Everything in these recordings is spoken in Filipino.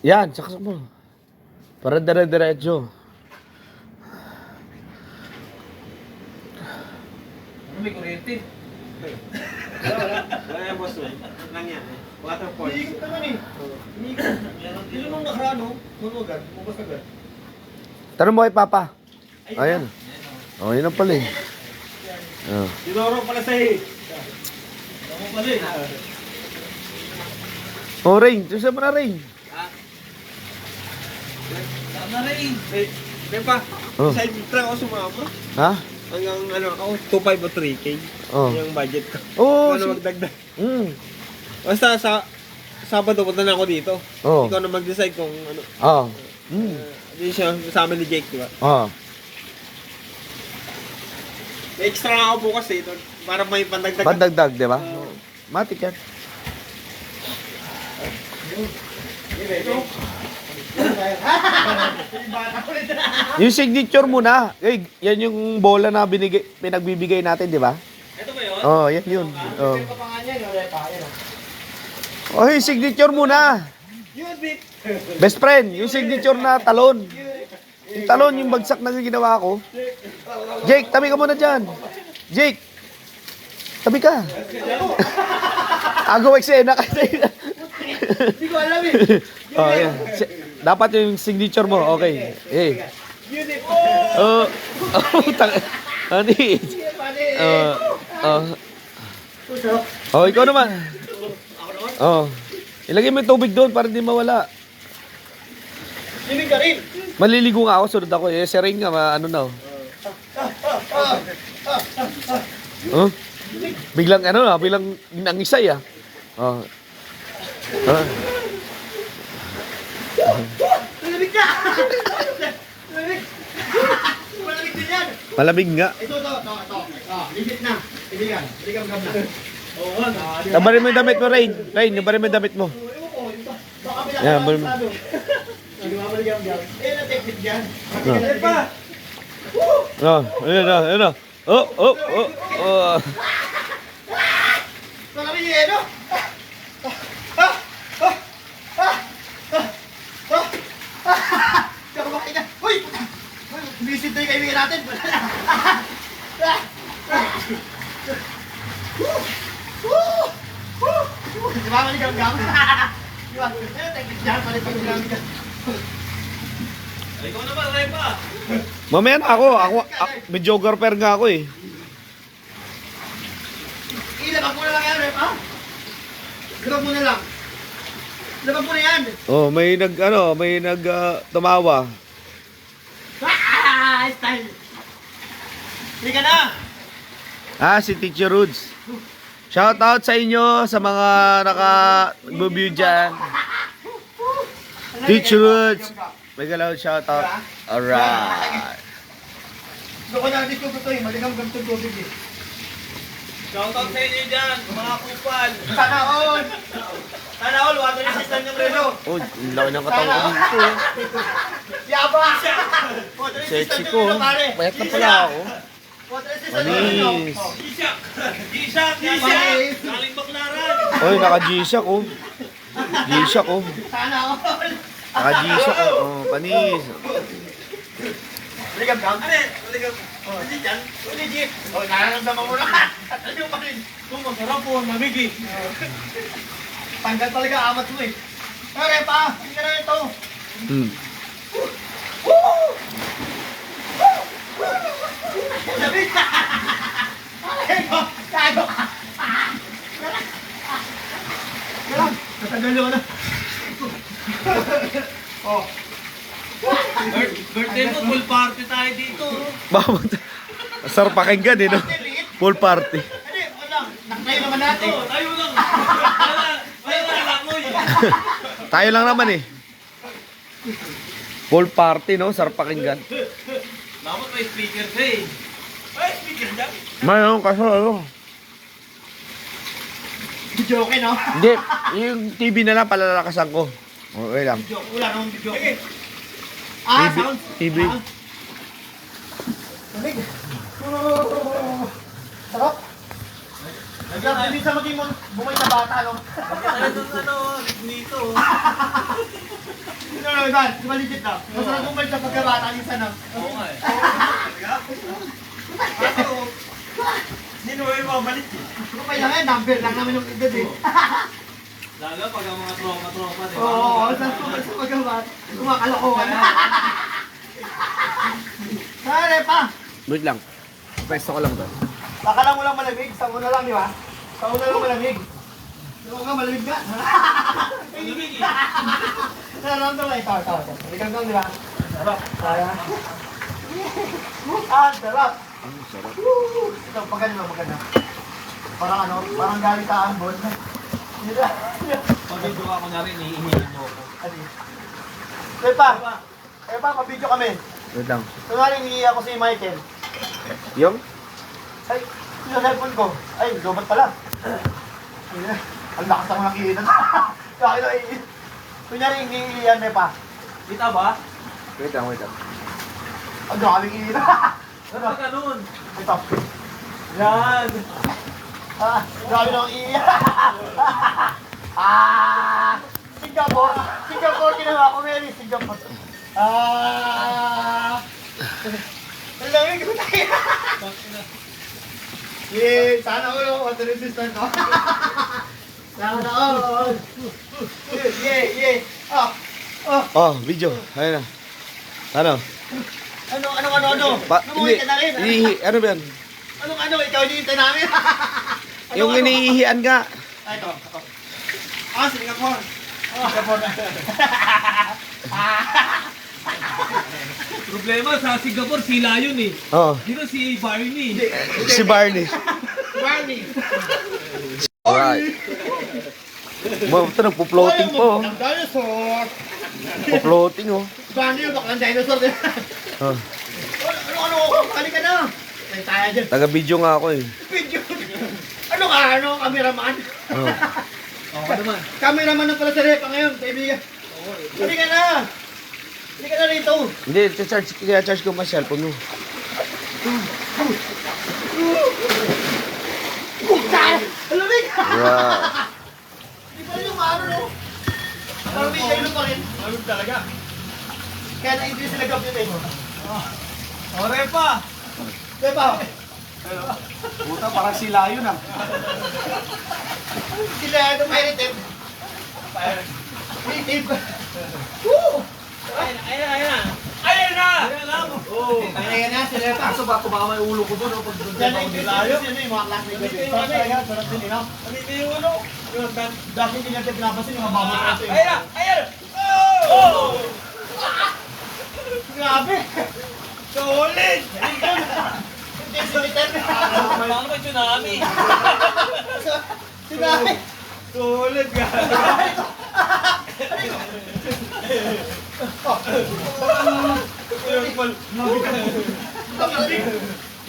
Yan, saksak mo. Para dire-diretso. May kuryente. Wala yan, boss. Lang yan. Water force. Iikot naman eh. Iikot. Dito nung nakaraan, no? Manugan. Mabas agad. Tanong mo kay Papa. Ayan. Oh, yun ang pala eh. Oh. Dinoro pala sa'yo. Ako pala eh. Oh, Rain. Tusa mo na, Rain. Tama rin. May pa. Oh. Side track ako sumama. Ha? Hanggang ano ako, 2.5 o 3K. Oh. Yung budget ko. Oh, Ano magdagdag. Basta sa Sabado punta na ako dito. Oh. Ikaw na mag-decide kung ano. Oh. Hindi siya kasama ni Jake, di ba? Oh. May extra nga ako bukas eh. Para may pandagdag. Pandagdag, di ba? Matik yan. Yung signature mo na. Eh, yan yung bola na pinagbibigay natin, di ba? Ito ba yun? Oh, yan yun. Oh. Ito pa nga niya, no? Repa, yun, Oh, yung signature mo na. Yun, Vic. Best friend, yung signature na talon. Yung talon, yung bagsak na ginawa ko. Jake, tabi ka muna dyan. Jake, tabi ka. Agaw eksena kasi. Hindi ko alam eh. Oh, yan. Dapat yung signature mo, okay. Eh. Yun eh. Oh, Ani. Oh, ikaw naman. Oh. Ilagay mo yung tubig doon para hindi mawala. Sinig ka rin. Maliligo nga ako, sunod ako. Eh, si Rain nga, ano na. Oh. Biglang biglang nangisay ah. Oh. Malamig ka! Malamig! Malamig din yan! Malamig nga. Ito. Limit na. Ibigan. Ibigan gam na. Oo, Tabarin mo yung damit mo, Rain. Rain, tabarin mo yung damit mo. baka Yan, balik mo. Nagmamalik ang gam. Eh, na-technique yan. Ah. Matigil pa! Oh, ayun na. Oh. Malamig yung ano? Tsaka makina. Uy! Visit na yung kaibigan natin. Di ba malig ang gam? Di ba? Eh, technique yan. Palit ang ginamit ka. Ikaw naman, Repa. Mamaya na ako. Videographer nga ako eh. Ilabag mo na lang yan, Rep, ha? Ilabag mo na lang. Ilabag mo na yan. Oh, may tumawa. Style. Hindi ka na. Si Teacher Rudes. Shout out sa inyo sa mga naka-view dyan. Teacher Rudes. May galaw shout out. Alright. Gusto ko na dito ko ito eh. Maligam ganito tubig eh. Shoutout sa inyo dyan, mga kupal. Sana all. Sana all. Water resistant yung relo. Oh, laki ng katawan ko dito. Yaba. Water Sexy resistant ko. yung relo, pare. Payat na pala ako. Water resistant yung relo. Manis. G-Shock! G-Shock! G-Shock! Galing Baklaran! Oy, naka-G-Shock oh. G-Shock oh. Sana all. Naka-G-Shock oh. Oh, panis. Maligam gam. Maligam. Hindi dyan. Legit. Nararamdaman mo na. Ano yung parin? Kung masarap po, namigi. Tanggal talaga amat mo eh. Pare pa, hindi ka na ito. Sabi ka! Pare ko, kago ka! Galang, natanggal yun na. Oh. Birthday mo, full party tayo dito. Bawat. Sarap pakinggan eh no. Full party. Hindi, wala. Nakatayo naman natin. Tayo lang. Wala amoy. Tayo lang naman eh. Full party no, sarap pakinggan. Dapat may speaker ka eh. May speaker dyan. Mayroon kaso ano. Video okay, no? Hindi, yung TV na lang palalakasan ko. Okay lang. Video, wala namang video. TV. Sound. TV. Lamig. Sarap. Nagyan, hindi sa maging bumay na bata, no? Ano dito? Ivan. Di ba legit na? Masarap kong balik sa pagkabata. Minsan na. Oo nga eh. Hindi naman yung mabalik. Okay lang yan. Number lang naman yung edad eh. Lalo pag ang mga tropa-tropa, di ba? Oo, sa pagkabata. Kumakalokohan. Saan pa? Wait lang. Pwesto ko lang to. Akala mo lang malamig. Sa una lang, di ba? Sa una lang malamig. Ito nga, malamig ka. Malamig eh. Sarap naman. Ito. Ikaw lang, di ba? Sarap. Sarap. Ah, sarap. Sarap. Ito, maganda. Parang galing ka ang bon. Pag video ako na rin, iihihin mo ako. Epa, mabidyo kami. Wait lang. Kunwari, hindi ako si Michael. Yung? Ay, yung cellphone ko. Ay, lobat pala. Ang lakas ako nakikita. Kunyari, hindi yan, Epa. Kita ba? Wait lang. Ang daming iina. Ano ka nun? Ito. Yan. Grabe nang iya. Singapore ginawa ko, Mary. Singapore. Ang lamig ko tayo. Yay, sana ulo. Water resistant ko. Sana all. Yay. Oh, video. Ayun na. Ano? Ano? Hindi. Namuhi ka na rin. Ano ba yan? Anong ikaw hinihintay namin? Yung iniihian nga. Ito. Singapore. Problema sa Singapore, sila yun eh. Oh, Dito si Barney. si Barney. Barney. Alright. Ito nagpo-floating po. Ang dinosaur. Po-floating oh. Barney yung baklang dinosaur din. Oh. Ano? Halika na. Ay, tayo dyan. Taga-video nga ako eh. Video. Cameraman? Oh. Oo naman. Cameraman na pala sa Repa ngayon, kaibigan. Halika na. Halika na rito. Hindi, charge ko mas cellphone mo. Alamig! Wow. Di pa rin yung ano, no? Parang may kailo pa rin. Ayun talaga. Kaya na-increase sila gap yun eh. Ore pa! Diba? Puta, parang sila yun ah. Sila ito pirated. Native. Woo! Ayun na! Oo. Ayan na, sila ito. Kaso ba, baka may ulo ko doon o pag doon Yan ako ang increase nilayo? yun yung mga classmate ko. Sarap talaga, sarap din, no? Hindi yung ulo. Dati hindi natin pinapasin yung mga bawang ito eh. Ayun na! Ayun! Oh! Grabe! Solid! Hindi, sumitan. Paano ba tsunami? Sinabi. Solid ka!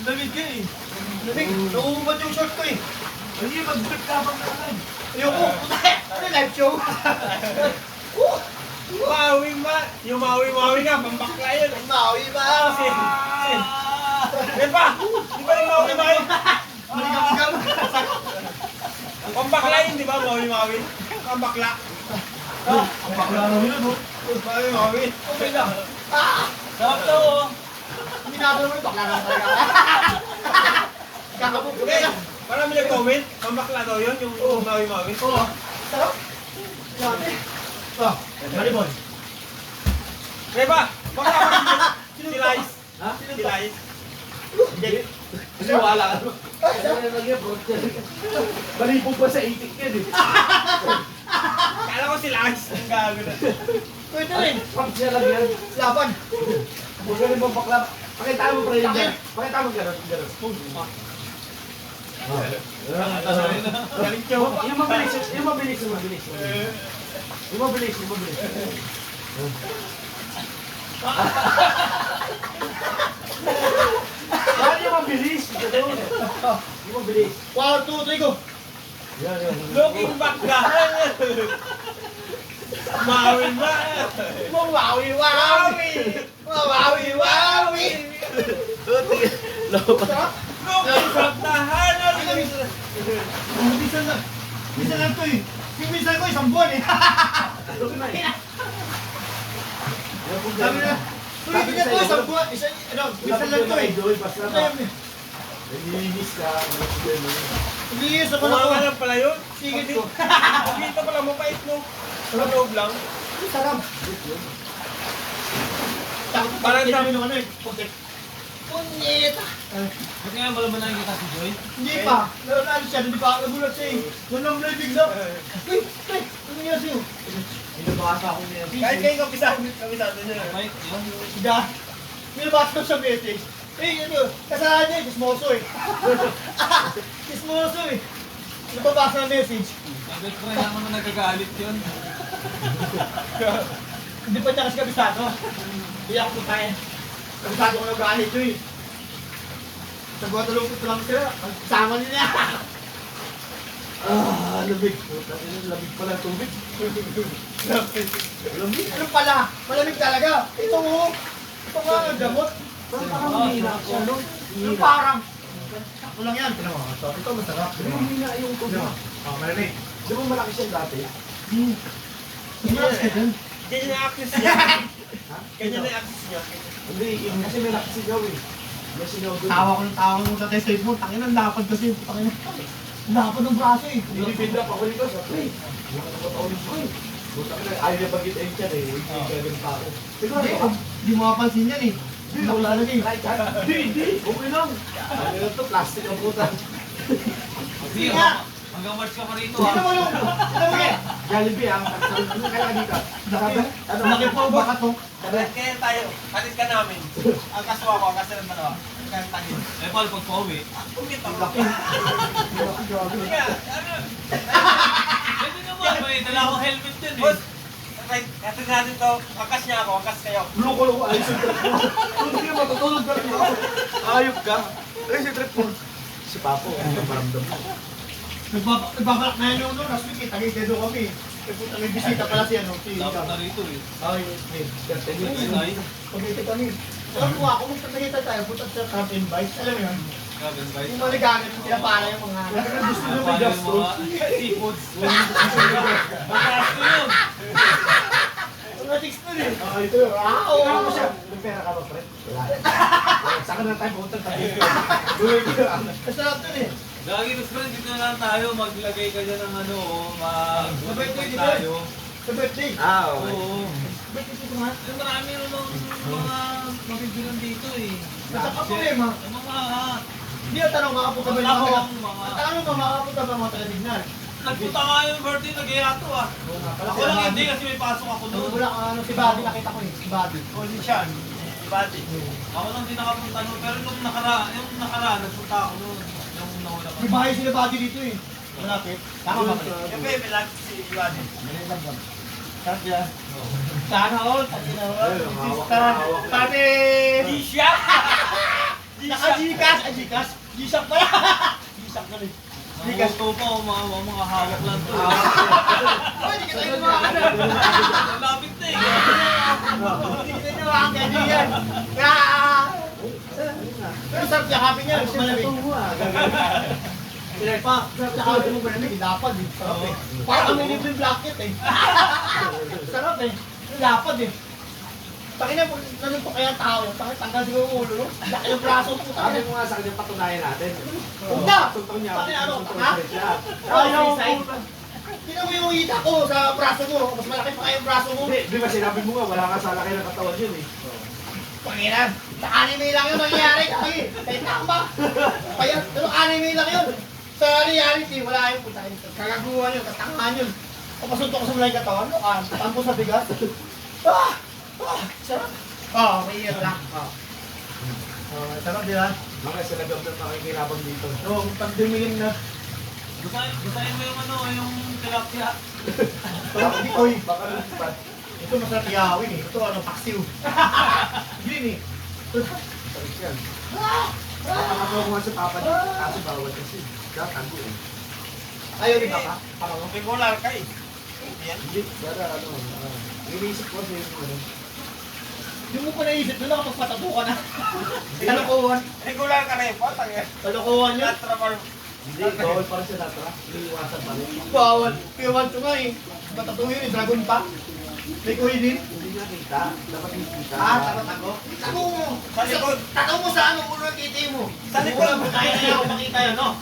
Lamig ka eh. Lamig, nauubad yung short ko eh. Hindi, mag-grip ka bang naman. Ayoko. Ano live show? Yung mawi nga, pambakla yun. Maui ba? Yan pa! Di ba yung mawi? Maligam-gam. Pambakla yun, di ba? Mawi. Pambakla. Pambakla na yun, no? Mawi. Okay lang. Sarap to, oh. Hindi na mo bakla na talaga. Kakabog ko Okay. na. Marami nag-comment. Pambakla daw yun, yung mawi. Oo. Sarap. Grabe. Malibon. Reba! Baka si Lice. Ha? Si Lice. Hindi. Kasi wala ka. Balibog pa sa itik yan eh. Kala ko si Lice. Ang gago na. Pwede rin. Pag siya lang yan. Laban. Huwag ka rin bang bakla. Pakita mo pa rin yan. Pakita mo gano'n. Yung mabilis. Bakit yung mabilis? Yung mabilis. 1, 2, 3, go. Looking back ka. Mawi ba? Mawawi, wawi. Mawawi, wawi. Sarap. Looking back tahanan. Minsan lang to eh. Yung minsan ko isang buwan eh. Sabi na. Sabi na to, isang buwan. Minsan lang to eh. Nilinis ka. Nilinis naman Kumawa ako. ka lang pala yun. Sige to. Dito pala mapait mo. Sa loob lang. Sarap. Parang sabi nung ano eh. Punyeta. Ba't nga wala ba nakikita si Joy? Hindi pa. Ano siya, hindi pa ako nagulat siya eh. Doon lang na bigla. Uy, ano nangyari sa'yo? Binabasa ako niya. Kahit kayo kapisado niya. Mike, yun. Siya. Nilabas ko sa message. Ano, kasalanan niya, chismoso eh. Chismoso eh. Nababasa ng message. Sabi ko rin naman nagagalit yun. Hindi pa niya kasi kabisado. Hindi ako putahin. Kabisado ko na galit yun eh. Sa Guadalupe ko lang sila. Sama niya. Lamig. Lamig pala tubig. Lamig? Ano pala? Malamig talaga. Ito mo. Ito nga ang gamot. Parang mahirap siya, no? Yung parang. Sakto lang yan. Ito masarap. Humina yung tubig. Malamig. Di ba malaki siya dati? Ganyan na access niya. Ganyan na access niya. Hindi, kasi may laki sigaw eh. May sigaw doon. Tawa ko sa test mo. Tangin ang lapad kasi. Tangin lapad ng braso eh. Nilipid na pa ko dito sa play. Wala ka pa ulit ko eh. Butang na, ayaw niya pag-it-end siya eh. Hindi gagawin pa ako. Hindi mo mapansin yan eh. Hindi ako lalagay. Hindi. Okay lang. Ano yun to? Plastic ang puta. Sige, hanggang March ka pa rito Sino mo ha. yung... Sino mo yan? Jollibee ang ano kaya dito? Ano? Laki po baka to. Kaya tayo. Halit ka namin. Ang kaswa ko, ang kasal naman ako. Kaya tayo. Eh, Paul, pag pauwi. Pumit ako. Laki. Laki grabe. Kaya, ano? Pwede naman, may dala akong helmet din eh. Boss, right, natin natin to. Angkas niya ako, angkas kayo. Loko-loko ayos yung trip mo. Hindi ka matutulog ka rin ako. Ayop ka. Ay, si trip mo. Si Papo, ano maramdam mo? Nagbabalak na yan yung noon. Last week eh. Tagay doon kami. May bisita pala si ano. Si Dapat na rito eh. Ay, Ay, pagkita kami. Alam mo ako, kung tagayta tayo, punta sa Camp and Bike. Alam mo yun? grabe ang bite. Yung maligangan, yung pinapala yung mga... Gusto Ano nyo pa may yung gasto? mga seafoods? Magasto yun. Mga chicks nun eh. Ah, ito yun. Oo, ano siya? May pera ka ba, pre? Wala. Saan ka na tayo pumunta tayo? Gawin ko lang. Masarap dun eh. Lagi mas friend, dito na lang tayo. Maglagay ka dyan ng ano, Mabait-bait mag tayo. Sa birthday. Ah, okay. Oo. Birthday dito nga. Eh, marami namang mga mabibilang dito eh. Basta pa problema. Yung mga Hindi ang tanong, makapunta ba yung mga... Malakong mga... Ang tanong mo, makapunta ba yung mga taga-tignan? Nagpunta nga yung birthday, nag-iato ah. Ako lang hindi kasi may pasok ako doon. Wala ka ano, si Buddy nakita ko eh. Si Buddy. Position. Ibati. Ako lang din nakapunta noon. Pero yung nakaraan, nagpunta ako noon. Yung nauna May bahay sila Buddy dito eh. Malapit. Tama ba kayo? Yung ba, may lagi si Ibati. Sarap yan. Sana all. Sana all. Hawak. Pati! Disha! Naka-Gcash! Gcash! Gcash pala! Gcash na rin. Mga auto pa, mga hawak lang to. Ay, hindi ka tayo lumakan. Malapit na eh. Hindi ka tayo lumakan. Kaibigan. Pero sarap yakapin niya. Mas malamig. Sarap pa. Yakapin mo malamig. Lapad eh. Sarap eh. Parang kami libre yung blanket eh. Sarap eh. Yung lapad eh. Takin na, nanuntok kaya ang tao. Takin, tanggal siguro yung ulo. No? Laki yung braso. Sabi mo nga sa kanya, patunayan natin. Huwag na! Tuntong niya. Takin ano? Tuntong Ha? siya. Ayaw ko. Tingnan mo yung hita ko sa braso mo. Mas malaki pa kayo yung braso mo. Hindi, di ba sinabi mo nga, wala ka sa laki ng katawan yun eh. Pangilan, sa anime lang yun mangyayari. Kahit tama. Kaya, pero anime lang yun. Sa reality, wala yung puta. Kagaguhan yun, katangahan yun. Papasuntok ko sa mulay katawan, tampo sa bigas. Sarap. May iyan lang. Sarap di ba? Mga sila gab na makikilabang dito. Oo, pag dumilim na. Gusahin mo yung ano, yung tilapia. Oy, Baka lumipat. ito masarap ihawin eh. Ito ano, paksiw. Green eh. Sarap yan. Nakakatawa ko nga sa papa niya. Kaso bawal kasi. Katago eh. Ayaw rin ka? Regular ka eh. Yan. Hindi, dada ano. Iniisip ko sa yung ano. Hindi mo pa naisip doon nakapagpatato ka na. Kalokohan. Regular ka rin po. Kalokohan yun. Travel. Hindi, bawal para sa datra. Iniiwasan pa rin. Bawal. Piwan ko nga eh. Patato yun eh, dragon pa. May kuya din? Hindi nakita. Dapat nakita. Dapat ako. Tako mo. Sa likod. Tako mo sa ano, ulo ng kitty mo. Sa likod. Kaya na ako makita yun, no?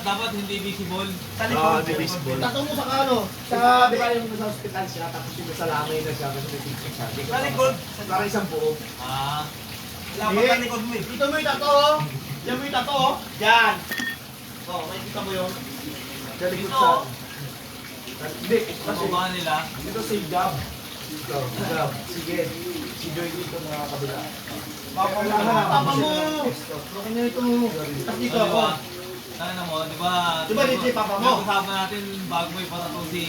Dapat hindi visible. Sa Oo, likod. di baseball. Tako mo sa ano? Sa... Di ba yung nasa hospital siya, tapos yung nasa lamay na siya, kasi may picture siya. Sa likod. Parang isang buo. Dapat sa likod mo eh. Dito mo yung tato, oh. Yan mo yung tato, oh. Yan. Oh, may kita mo yun. Sa likod Ito. sa... Hindi, kasi Baba nila. dito si Gab. Ito, Gab. Sige. Si Joy dito mga kabila. Papa mo. Bakit niya ito? Tapos dito ako. Tangina mo, di ba? Di ba dito yung papa mo? Usapan natin bago mo ipatato si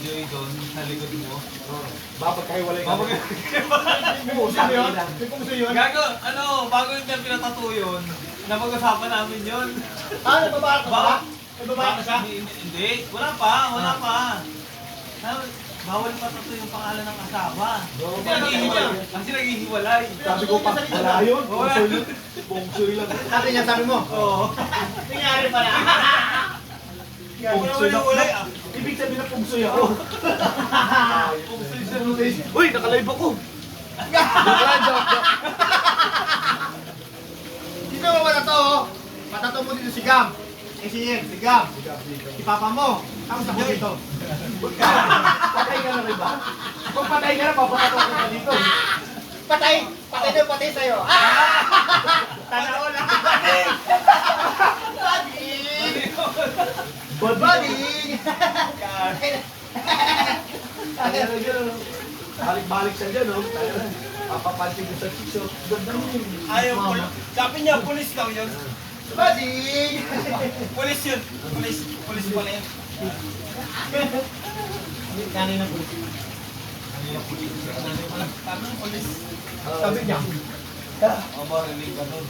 Joy doon sa likod mo. Babagkahiwalay ka. Puso yun? May puso yun? Gago, bago niya pinatato yun, napag-usapan namin yun. Nagbabarak ka ba? Nagbabarak ka siya? Hindi, wala pa. Bawal patato yung pangalan ng asawa. Kasi naghihiwalay. Sabi ko pa, wala yun. Bongsoy lang. Sabi niya, sabi mo. Oo. Nangyari pala. Pungsoy lang. Ibig sabihin na pungsoy ako. Uy, nakalive ako. Dito mo wala to, oh. Patato mo dito si Gam. Si Gam. Si Papa mo. Tapos ako dito. Patay ka na rin ba? Kung patay ka na, papatato ka dito. Patay daw, patay sa'yo. Tanaw lang. Bading! Balik-balik siya dyan, no? Papapansin ko sa chicho. Ganda mo yun. Ayaw po. Sabi niya, pulis daw yun. Bading! Pulis yun. Pulis pala yun. Kanina po. Tanong pulis. Sabi niya. O, marinig ka nun.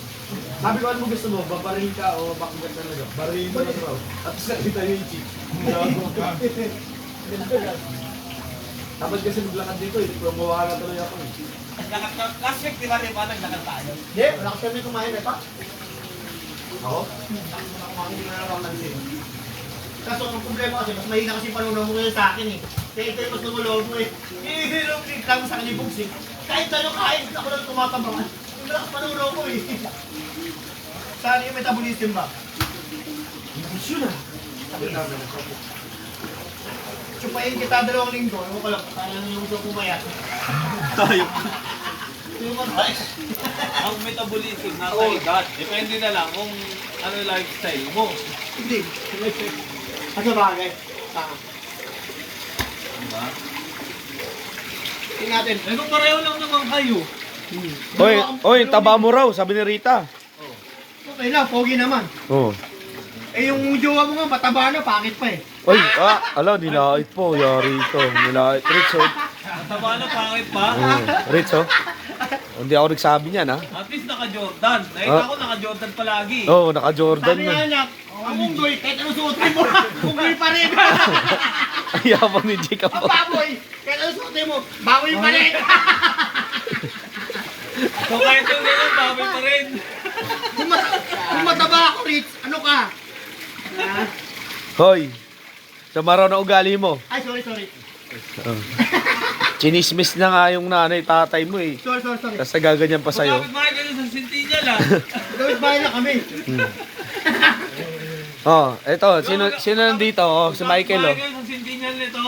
Sabi ko, ano mo gusto mo? Babarin ka o bakit talaga? Barin mo lang raw. At least nakita yung chick. Dapat kasi maglakad dito, hindi ko mawawa na tuloy ako. Last week, di ba naglakad tayo? Hindi, wala ka kami kumain, eh pa. Ako? Kumain na lang ako sa'yo. Kaso ang problema kasi, mas mahina kasi panunaw mo ngayon sa akin eh. Kaya ito yung mas lumulog mo eh. Hihirap-hirap lang mo sa kanya yung bugsik. Kahit tayo kain, ako lang tumatabangan. Yung malakas panunaw mo eh. Saan yung metabolism ba? Yun na. Sabi namin. Chupain kita 2 linggo, ewan ko lang, kaya nyo gusto pumayat. Tayo. Yung matay. Ang metabolism na sa edad, depende na lang kung ano lifestyle mo. Hindi. Ano bagay? Tama. Diba? Tingnan natin. Eh kung pareho lang naman kayo. Oy, taba mo raw, sabi ni Rita. Okay lang, pogi naman. Oh. Eh yung jowa mo nga, mataba na, pangit pa eh. Oy, nilait po, yari ito. Nilait. Ritz, oh. Mataba na pangit pa. Ritz, oh. Hindi ako nagsabi niyan, ha? At least naka-Jordan. Nakita ko naka-Jordan palagi. Oo, naka-Jordan Sabi na. nga niya, ang unggoy, kahit ano suotin mo, unggoy pa rin. Ayabang ni Jake Ang ako. baboy, kahit ano suotin mo, baboy pa rin. So kahit yung ganun, baboy pa rin. Kung mataba ako, Rich, ano ka? Hoy, sa maraw na ugali mo. Ay, sorry. Chinismis na nga yung nanay, tatay mo eh. Sorry. Tapos nagaganyan pa sa'yo. Bakit mga ganun sa Sintinya lang? Gawit bahay na kami. Oh, eto, sino nandito? Oh, si Michael, oh. Bakit mga ganun sa Sintinya nito?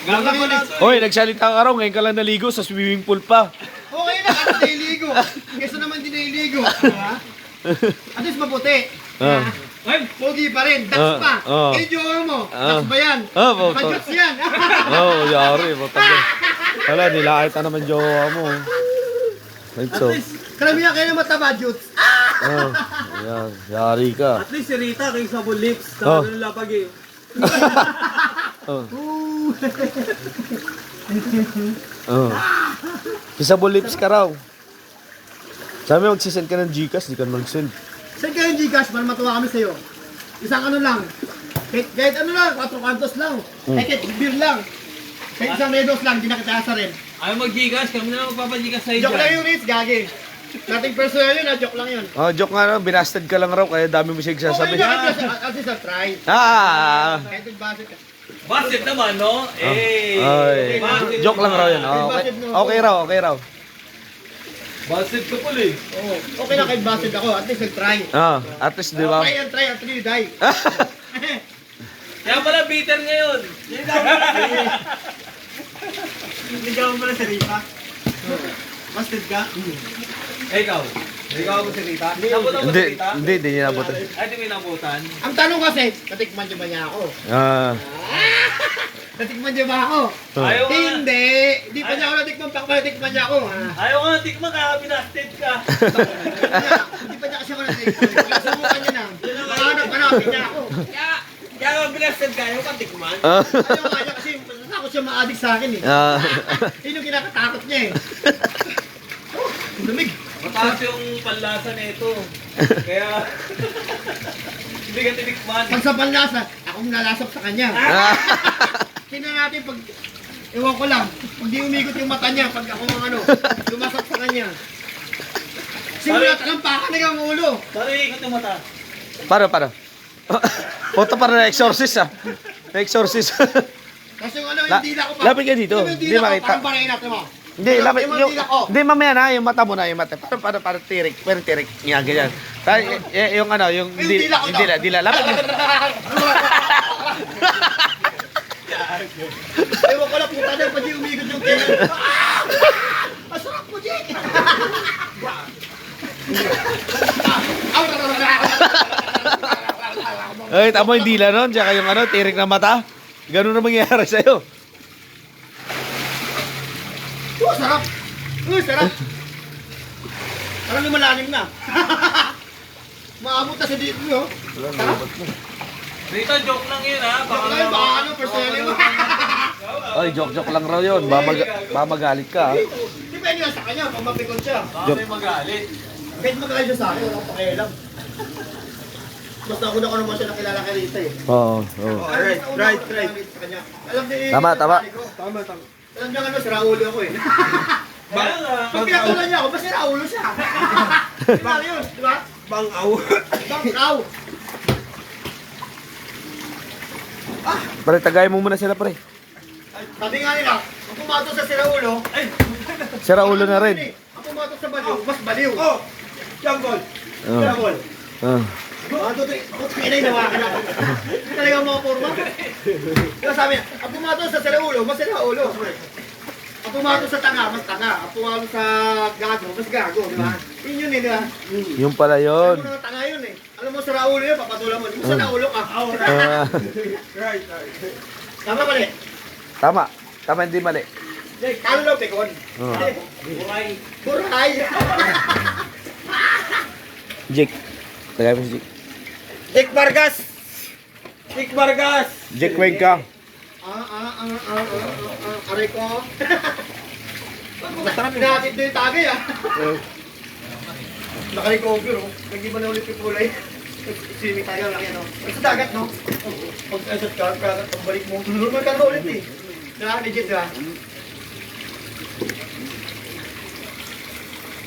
Gagawin na. Hoy, nagsalita ka raw, ngayon ka lang naligo sa swimming pool pa. Okay na, kasi nailigo. Kesa naman di nailigo. At least maputi. Ah. Ay, Pogi pa rin, dax pa. Eh, jowa mo, dax ba yan? Pag-dax yan. Oh, yari, matanda. Wala, nilait na naman jowa mo. Right, so. Karamihan kayo na mataba, Jutes. Oh, yan, yari ka. At least si Rita kay Sabon Lips. Oh. Sa lapag eh. Oh. Oh. Kisabol lips ka raw. Sabi mo, magsisend ka ng Gcash, di ka naman mag-send. Saan kayo yung Gcash para matuwa kami sa'yo? Isang ano lang. Kahit ano lang, 4 kantos lang. Kahit beer lang. Kahit isang redos lang, di na kita asa rin. ayaw mag-Gcash, kami na magpapa-Gcash sa'yo Joke lang dyan. yung Ritz, gagi. Nothing personal yun, joke lang yun. Oh, joke nga raw, binasted ka lang raw, kaya dami mo siya Okay sasabi. na, at least I'll try. Ah! Kahit nag-budget ka. Basket naman, no? Ay, joke lang raw yun. Oh, okay, okay raw, okay raw. Basket ka pala eh. Oo. Okay na kahit basket ako, at least nag-try. Ah, at least, di ba? Try until you die. Kaya pala bitter ngayon. Ligawan mo na si Rita. Busted ka? Eh, ikaw. Ligawan mo si Rita? Nabutan mo Hindi, sa kita? hindi, hindi niya nabutan. Ay, di mo nabutan. Ang tanong kasi, natikman niyo ba niya ako? Ah, Natikman niyo ba ako? Ayaw nga. Hindi! Hindi pa niya ako natikman, pa natikman niya ako. Ha? Ayaw nga, tikman ka, binasted ka. Hindi pa niya kasi ako natikman. Subukan niya na. Hanap-hanapin niya ako. Kaya nga binasted ka, yung patikman. ah, Ayaw nga niya kasi natakot siya ma-addict sa akin eh. ah, Yun yung kinakatakot niya eh. Ang lamig. Mataas yung panlasa nito. Kaya, hindi ka tinikman. Pag sa panlasa, akong nalasap sa kanya. ah, Tingnan natin pag, ewan ko lang, pag di umikot yung mata niya, pag ako ng ano, lumasap sa kanya. Simula talampakan na yung ulo. Sorry, ikot yung mata. para. Punta para na exorcist ah. Exorcist. Kasi yung ano, yung dila ko pa. Lapit ka dito. Yung Hindi dila ko, makita. parang barinat mo. Hindi, lapit. Yung Yung, dila ko. hindi, mamaya na, yung mata mo na, yung mata. Para tirik. Pero tirik. Yan, ganyan. Yung ano, yung Yung dila ko daw. dila. Lapit mo. Ewan ko lang, puta na, pag di umikot yung kaya. Masarap mo, Jake! Ay, tamo yung dila nun, tsaka yung ano, tirik na mata. Ganun na mangyayari sa'yo. Sarap! Sarap! Parang lumalalim na. Maamot na sa dito, no? Rito, joke lang yun ha. Baka lang, baka ano, personally mo. Ay, joke lang raw yun. Magalit ka. Depende nga sa kanya, pag mapikon siya. Baka may magalit. Kahit magalit siya sa akin, wala akong pakialam. Basta ako na naman siya nakilala kay Rita eh. Oo. Right. Sa kanya. Alam ni... Tama. Tama. Alam niya ano, sira ulo ako eh. Kaya nga. Pag pinatulan niya ako, ba sira ulo siya? Diba yun, di ba? Bang-aw. Bangkaw! Pre, tagay mo muna sila, pre. Sabi nga nila, ang pumato sa sira ulo, Sira ulo na rin. ang pumato sa baliw, mas baliw. Oh! Jungle. Oh. Jungle. Ah. Mga tutoy, ako tayo na nawakan ako. Talagang mga forma. Kaya sabi niya, ang pumato sa sira ulo, mas sira ulo. Ang pumato sa tanga, mas tanga. Ang pumato sa gago, mas gago, di ba? Yun yun eh, di ba? Yung pala Alam yun. mo na tanga yun eh. Alam mo, sira ulo yun, papatulan mo. Di mo sira ulo ka. Ah, Right. Tama ba eh? tama, hindi mali. Kalo lang, pekon. Oh. Buray. Jake. Tagay mo si Jake. Dick Vargas. Dick Vargas. Jake, wag ka. Aray ko. Pinakit na yung tagay ah. Naka-recover oh. Nag-iba na ulit yung kulay. Swimming tayo lang yan oh. Sa dagat no? Pag-asat ka, pagbalik mo. Normal ka na ulit eh. Legit ah.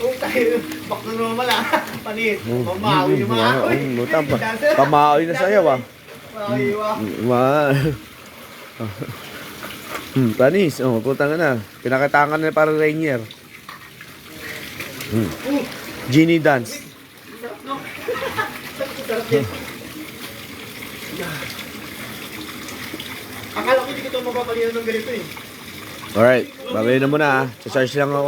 Oh, tayo. Back to normal ah. Panit. Mamawi yung mga ako eh. Pamaoy na sa'yo, ah. Mamawi Panis. Oh, puta nga na. Pinakatangan na para Rainier. Genie dance. Akala ko hindi ko ito mapapalihan ng ganito eh. Alright, babay na muna ah. Sa-charge lang ako.